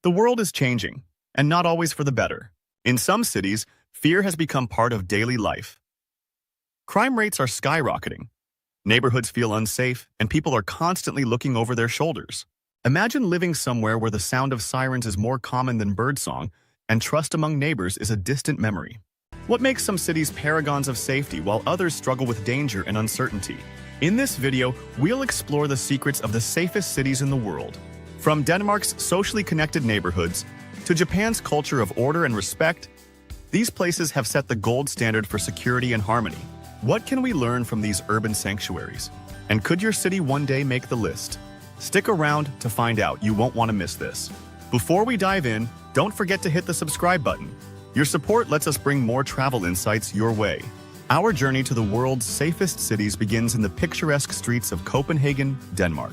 The world is changing, and not always for the better. In some cities, fear has become part of daily life. Crime rates are skyrocketing. Neighborhoods feel unsafe, and people are constantly looking over their shoulders. Imagine living somewhere where the sound of sirens is more common than birdsong, and trust among neighbors is a distant memory. What makes some cities paragons of safety while others struggle with danger and uncertainty? In this video, we'll explore the secrets of the safest cities in the world. From Denmark's socially connected neighborhoods to Japan's culture of order and respect, these places have set the gold standard for security and harmony. What can we learn from these urban sanctuaries? And could your city one day make the list? Stick around to find out. You won't want to miss this. Before we dive in, don't forget to hit the subscribe button. Your support lets us bring more travel insights your way. Our journey to the world's safest cities begins in the picturesque streets of Copenhagen, Denmark.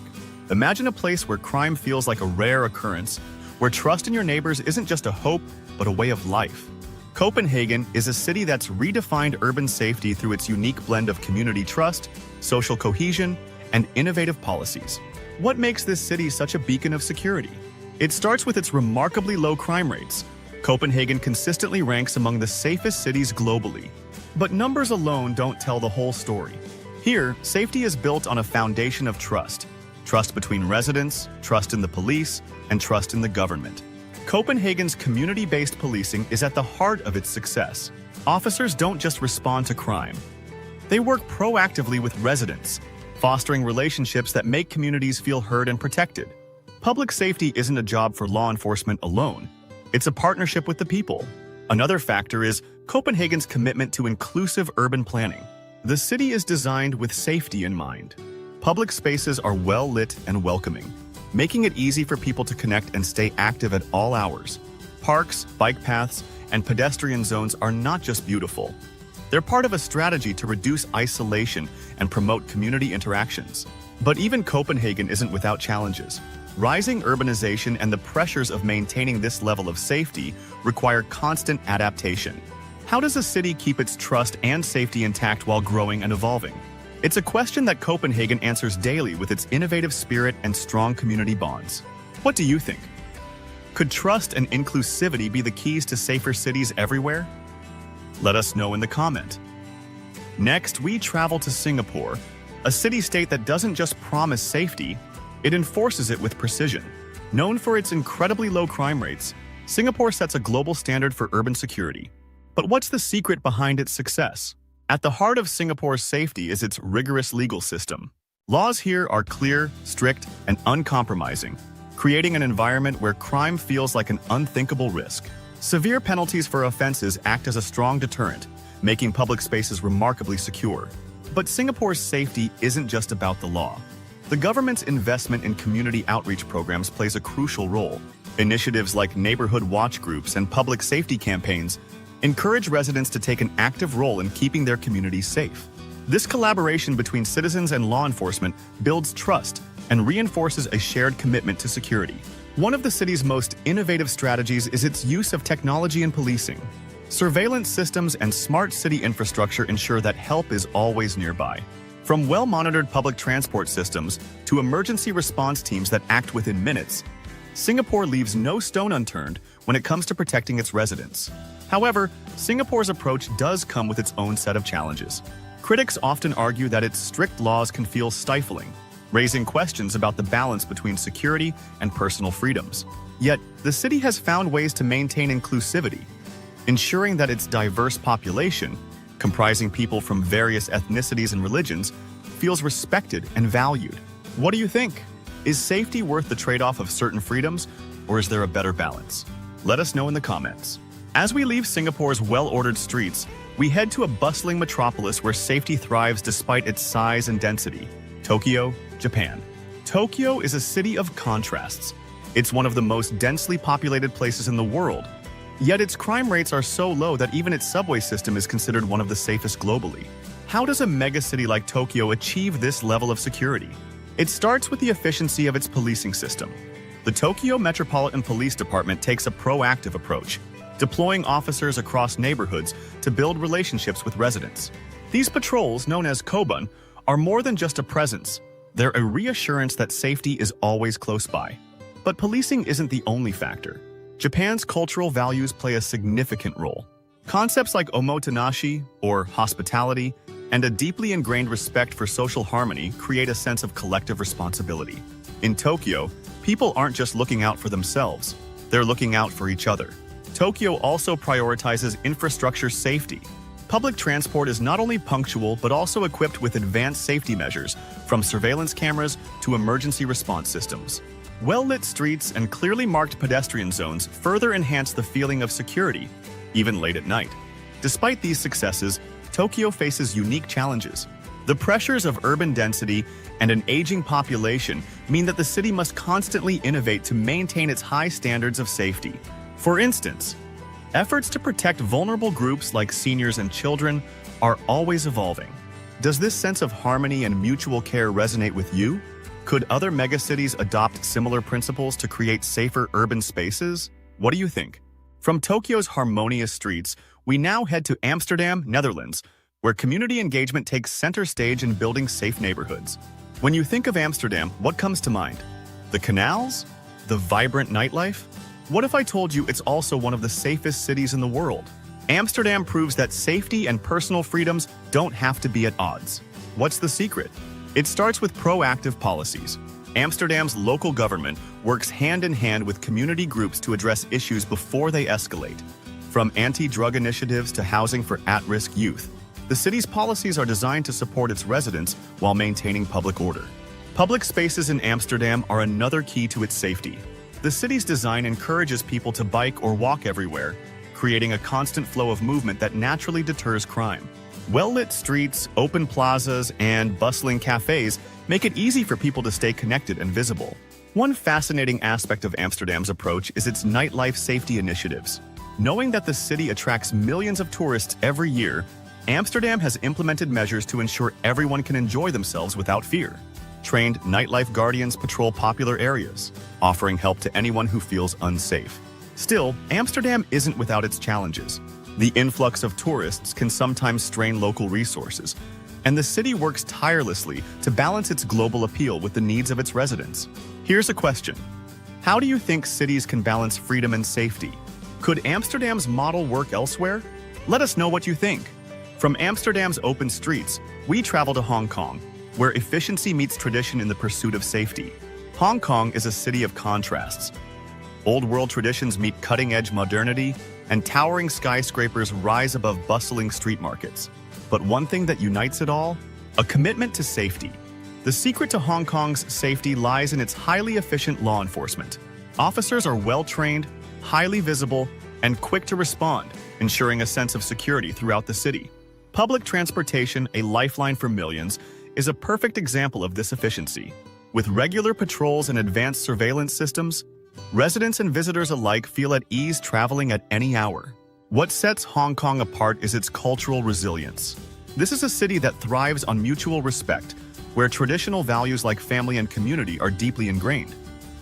Imagine a place where crime feels like a rare occurrence, where trust in your neighbors isn't just a hope, but a way of life. Copenhagen is a city that's redefined urban safety through its unique blend of community trust, social cohesion, and innovative policies. What makes this city such a beacon of security? It starts with its remarkably low crime rates. Copenhagen consistently ranks among the safest cities globally. But numbers alone don't tell the whole story. Here, safety is built on a foundation of trust. Trust between residents, trust in the police, and trust in the government. Copenhagen's community-based policing is at the heart of its success. Officers don't just respond to crime. They work proactively with residents, fostering relationships that make communities feel heard and protected. Public safety isn't a job for law enforcement alone. It's a partnership with the people. Another factor is Copenhagen's commitment to inclusive urban planning. The city is designed with safety in mind. Public spaces are well lit and welcoming, making it easy for people to connect and stay active at all hours. Parks, bike paths, and pedestrian zones are not just beautiful. They're part of a strategy to reduce isolation and promote community interactions. But even Copenhagen isn't without challenges. Rising urbanization and the pressures of maintaining this level of safety require constant adaptation. How does a city keep its trust and safety intact while growing and evolving? It's a question that Copenhagen answers daily with its innovative spirit and strong community bonds. What do you think? Could trust and inclusivity be the keys to safer cities everywhere? Let us know in the comment. Next, we travel to Singapore, a city-state that doesn't just promise safety, it enforces it with precision. Known for its incredibly low crime rates, Singapore sets a global standard for urban security. But what's the secret behind its success? At the heart of Singapore's safety is its rigorous legal system. Laws here are clear, strict, and uncompromising, creating an environment where crime feels like an unthinkable risk. Severe penalties for offenses act as a strong deterrent, making public spaces remarkably secure. But Singapore's safety isn't just about the law. The government's investment in community outreach programs plays a crucial role. Initiatives like neighborhood watch groups and public safety campaigns encourage residents to take an active role in keeping their communities safe. This collaboration between citizens and law enforcement builds trust and reinforces a shared commitment to security. One of the city's most innovative strategies is its use of technology in policing. Surveillance systems and smart city infrastructure ensure that help is always nearby. From well-monitored public transport systems to emergency response teams that act within minutes, Singapore leaves no stone unturned when it comes to protecting its residents. However, Singapore's approach does come with its own set of challenges. Critics often argue that its strict laws can feel stifling, raising questions about the balance between security and personal freedoms. Yet, the city has found ways to maintain inclusivity, ensuring that its diverse population, comprising people from various ethnicities and religions, feels respected and valued. What do you think? Is safety worth the trade-off of certain freedoms, or is there a better balance? Let us know in the comments. As we leave Singapore's well-ordered streets, we head to a bustling metropolis where safety thrives despite its size and density: Tokyo, Japan. Tokyo is a city of contrasts. It's one of the most densely populated places in the world, yet its crime rates are so low that even its subway system is considered one of the safest globally. How does a megacity like Tokyo achieve this level of security? It starts with the efficiency of its policing system. The Tokyo Metropolitan Police Department takes a proactive approach, deploying officers across neighborhoods to build relationships with residents. These patrols, known as Koban, are more than just a presence. They're a reassurance that safety is always close by. But policing isn't the only factor. Japan's cultural values play a significant role. Concepts like omotenashi, or hospitality, and a deeply ingrained respect for social harmony create a sense of collective responsibility. In Tokyo, people aren't just looking out for themselves, they're looking out for each other. Tokyo also prioritizes infrastructure safety. Public transport is not only punctual but also equipped with advanced safety measures, from surveillance cameras to emergency response systems. Well-lit streets and clearly marked pedestrian zones further enhance the feeling of security, even late at night. Despite these successes, Tokyo faces unique challenges. The pressures of urban density and an aging population mean that the city must constantly innovate to maintain its high standards of safety. For instance, efforts to protect vulnerable groups like seniors and children are always evolving. Does this sense of harmony and mutual care resonate with you? Could other megacities adopt similar principles to create safer urban spaces? What do you think? From Tokyo's harmonious streets, we now head to Amsterdam, Netherlands, where community engagement takes center stage in building safe neighborhoods. When you think of Amsterdam, what comes to mind? The canals? The vibrant nightlife? What if I told you it's also one of the safest cities in the world? Amsterdam proves that safety and personal freedoms don't have to be at odds. What's the secret? It starts with proactive policies. Amsterdam's local government works hand in hand with community groups to address issues before they escalate. From anti-drug initiatives to housing for at-risk youth, the city's policies are designed to support its residents while maintaining public order. Public spaces in Amsterdam are another key to its safety. The city's design encourages people to bike or walk everywhere, creating a constant flow of movement that naturally deters crime. Well-lit streets, open plazas, and bustling cafes make it easy for people to stay connected and visible. One fascinating aspect of Amsterdam's approach is its nightlife safety initiatives. Knowing that the city attracts millions of tourists every year, Amsterdam has implemented measures to ensure everyone can enjoy themselves without fear. Trained nightlife guardians patrol popular areas, offering help to anyone who feels unsafe. Still, Amsterdam isn't without its challenges. The influx of tourists can sometimes strain local resources, and the city works tirelessly to balance its global appeal with the needs of its residents. Here's a question. How do you think cities can balance freedom and safety? Could Amsterdam's model work elsewhere? Let us know what you think. From Amsterdam's open streets, we travel to Hong Kong, where efficiency meets tradition in the pursuit of safety. Hong Kong is a city of contrasts. Old-world traditions meet cutting-edge modernity, and towering skyscrapers rise above bustling street markets. But one thing that unites it all? A commitment to safety. The secret to Hong Kong's safety lies in its highly efficient law enforcement. Officers are well-trained, highly visible, and quick to respond, ensuring a sense of security throughout the city. Public transportation, a lifeline for millions, is a perfect example of this efficiency. With regular patrols and advanced surveillance systems, residents and visitors alike feel at ease traveling at any hour. What sets Hong Kong apart is its cultural resilience. This is a city that thrives on mutual respect, where traditional values like family and community are deeply ingrained.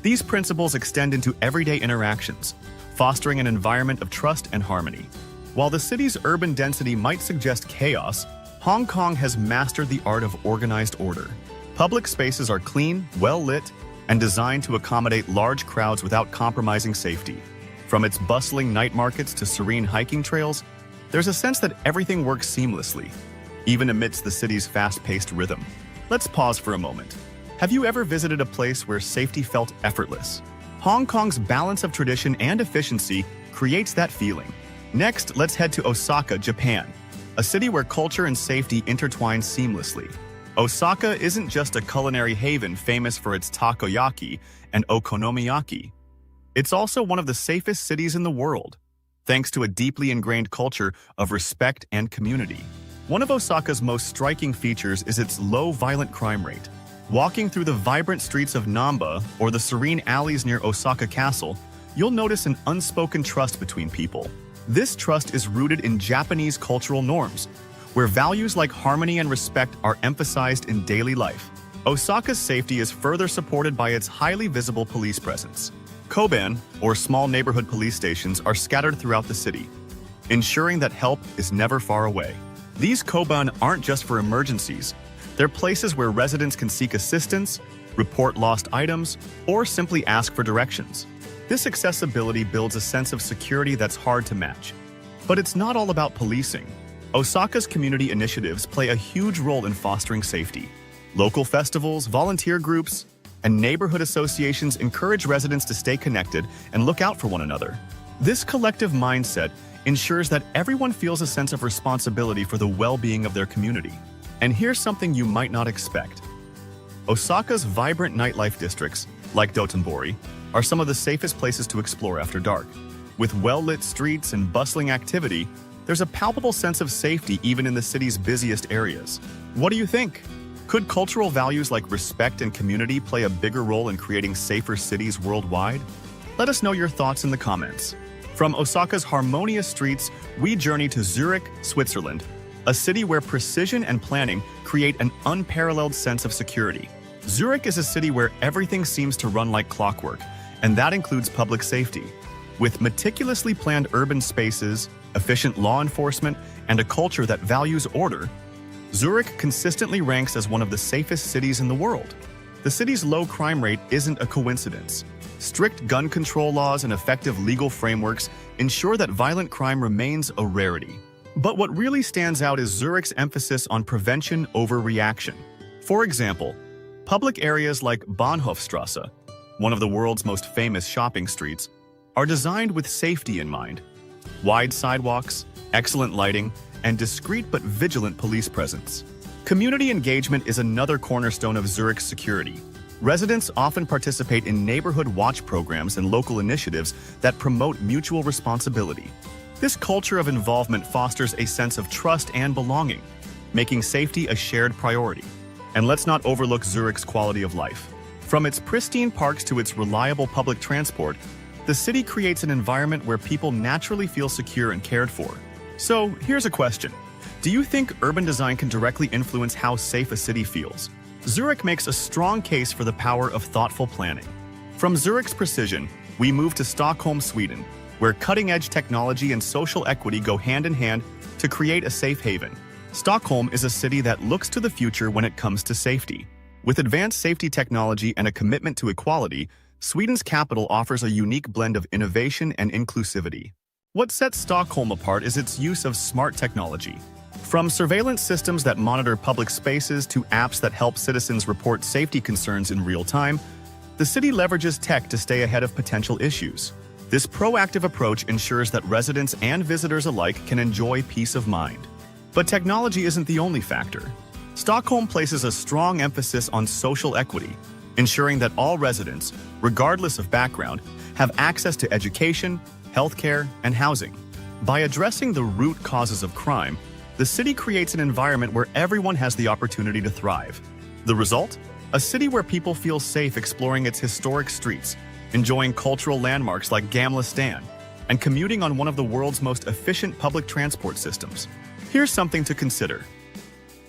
These principles extend into everyday interactions, fostering an environment of trust and harmony. While the city's urban density might suggest chaos, Hong Kong has mastered the art of organized order. Public spaces are clean, well-lit, and designed to accommodate large crowds without compromising safety. From its bustling night markets to serene hiking trails, there's a sense that everything works seamlessly, even amidst the city's fast-paced rhythm. Let's pause for a moment. Have you ever visited a place where safety felt effortless? Hong Kong's balance of tradition and efficiency creates that feeling. Next, let's head to Osaka, Japan, a city where culture and safety intertwine seamlessly. Osaka isn't just a culinary haven famous for its takoyaki and okonomiyaki. It's also one of the safest cities in the world, thanks to a deeply ingrained culture of respect and community. One of Osaka's most striking features is its low violent crime rate. Walking through the vibrant streets of Namba or the serene alleys near Osaka Castle, you'll notice an unspoken trust between people. This trust is rooted in Japanese cultural norms, where values like harmony and respect are emphasized in daily life. Osaka's safety is further supported by its highly visible police presence. Koban, or small neighborhood police stations, are scattered throughout the city, ensuring that help is never far away. These koban aren't just for emergencies. They're places where residents can seek assistance, report lost items, or simply ask for directions. This accessibility builds a sense of security that's hard to match. But it's not all about policing. Osaka's community initiatives play a huge role in fostering safety. Local festivals, volunteer groups, and neighborhood associations encourage residents to stay connected and look out for one another. This collective mindset ensures that everyone feels a sense of responsibility for the well-being of their community. And here's something you might not expect. Osaka's vibrant nightlife districts, like Dotonbori, are some of the safest places to explore after dark. With well-lit streets and bustling activity, there's a palpable sense of safety even in the city's busiest areas. What do you think? Could cultural values like respect and community play a bigger role in creating safer cities worldwide? Let us know your thoughts in the comments. From Osaka's harmonious streets, we journey to Zurich, Switzerland, a city where precision and planning create an unparalleled sense of security. Zurich is a city where everything seems to run like clockwork, and that includes public safety. With meticulously planned urban spaces, efficient law enforcement, and a culture that values order, Zurich consistently ranks as one of the safest cities in the world. The city's low crime rate isn't a coincidence. Strict gun control laws and effective legal frameworks ensure that violent crime remains a rarity. But what really stands out is Zurich's emphasis on prevention over reaction. For example, public areas like Bahnhofstrasse, one of the world's most famous shopping streets, are designed with safety in mind. Wide sidewalks, excellent lighting, and discreet but vigilant police presence. Community engagement is another cornerstone of Zurich's security. Residents often participate in neighborhood watch programs and local initiatives that promote mutual responsibility. This culture of involvement fosters a sense of trust and belonging, making safety a shared priority. And let's not overlook Zurich's quality of life. From its pristine parks to its reliable public transport, the city creates an environment where people naturally feel secure and cared for. So, here's a question. Do you think urban design can directly influence how safe a city feels? Zurich makes a strong case for the power of thoughtful planning. From Zurich's precision, we move to Stockholm, Sweden, where cutting-edge technology and social equity go hand in hand to create a safe haven. Stockholm is a city that looks to the future when it comes to safety. With advanced safety technology and a commitment to equality, Sweden's capital offers a unique blend of innovation and inclusivity. What sets Stockholm apart is its use of smart technology. From surveillance systems that monitor public spaces to apps that help citizens report safety concerns in real time, the city leverages tech to stay ahead of potential issues. This proactive approach ensures that residents and visitors alike can enjoy peace of mind. But technology isn't the only factor. Stockholm places a strong emphasis on social equity, ensuring that all residents, regardless of background, have access to education, healthcare, and housing. By addressing the root causes of crime, the city creates an environment where everyone has the opportunity to thrive. The result? A city where people feel safe exploring its historic streets, enjoying cultural landmarks like Gamla stan, and commuting on one of the world's most efficient public transport systems. Here's something to consider.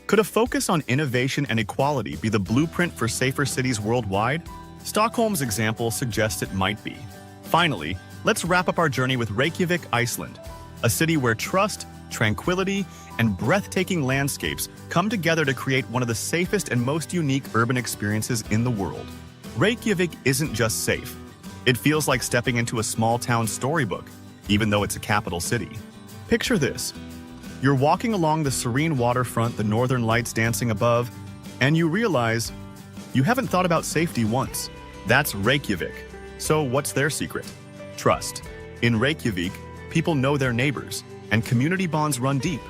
Could a focus on innovation and equality be the blueprint for safer cities worldwide? Stockholm's example suggests it might be. Finally, let's wrap up our journey with Reykjavik, Iceland, a city where trust, tranquility, and breathtaking landscapes come together to create one of the safest and most unique urban experiences in the world. Reykjavik isn't just safe. It feels like stepping into a small-town storybook, even though it's a capital city. Picture this. You're walking along the serene waterfront, the northern lights dancing above, and you realize you haven't thought about safety once. That's Reykjavik. So what's their secret? Trust. In Reykjavik, people know their neighbors, and community bonds run deep.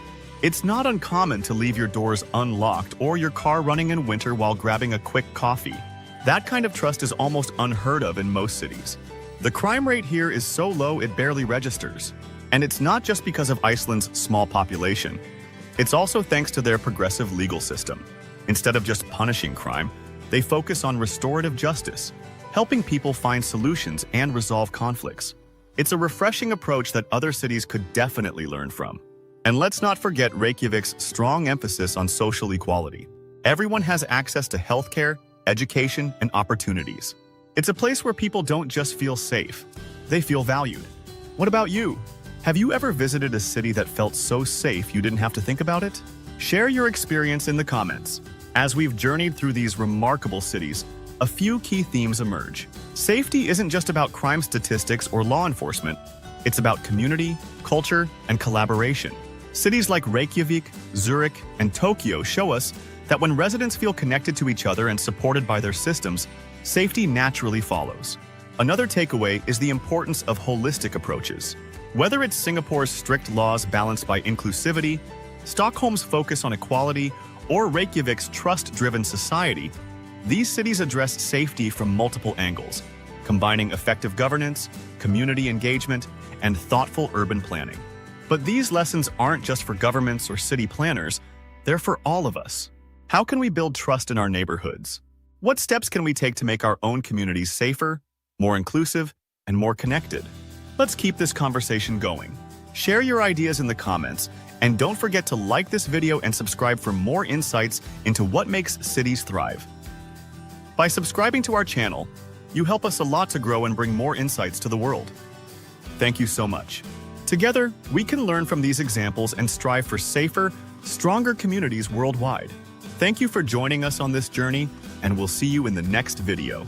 It's not uncommon to leave your doors unlocked or your car running in winter while grabbing a quick coffee. That kind of trust is almost unheard of in most cities. The crime rate here is so low it barely registers. And it's not just because of Iceland's small population. It's also thanks to their progressive legal system. Instead of just punishing crime, they focus on restorative justice, helping people find solutions and resolve conflicts. It's a refreshing approach that other cities could definitely learn from. And let's not forget Reykjavik's strong emphasis on social equality. Everyone has access to healthcare, education, and opportunities. It's a place where people don't just feel safe, they feel valued. What about you? Have you ever visited a city that felt so safe you didn't have to think about it? Share your experience in the comments. As we've journeyed through these remarkable cities, a few key themes emerge. Safety isn't just about crime statistics or law enforcement. It's about community, culture, and collaboration. Cities like Reykjavik, Zurich, and Tokyo show us that when residents feel connected to each other and supported by their systems, safety naturally follows. Another takeaway is the importance of holistic approaches. Whether it's Singapore's strict laws balanced by inclusivity, Stockholm's focus on equality, or Reykjavik's trust-driven society, these cities address safety from multiple angles, combining effective governance, community engagement, and thoughtful urban planning. But these lessons aren't just for governments or city planners, they're for all of us. How can we build trust in our neighborhoods? What steps can we take to make our own communities safer, more inclusive, and more connected? Let's keep this conversation going. Share your ideas in the comments, and don't forget to like this video and subscribe for more insights into what makes cities thrive. By subscribing to our channel, you help us a lot to grow and bring more insights to the world. Thank you so much. Together, we can learn from these examples and strive for safer, stronger communities worldwide. Thank you for joining us on this journey, and we'll see you in the next video.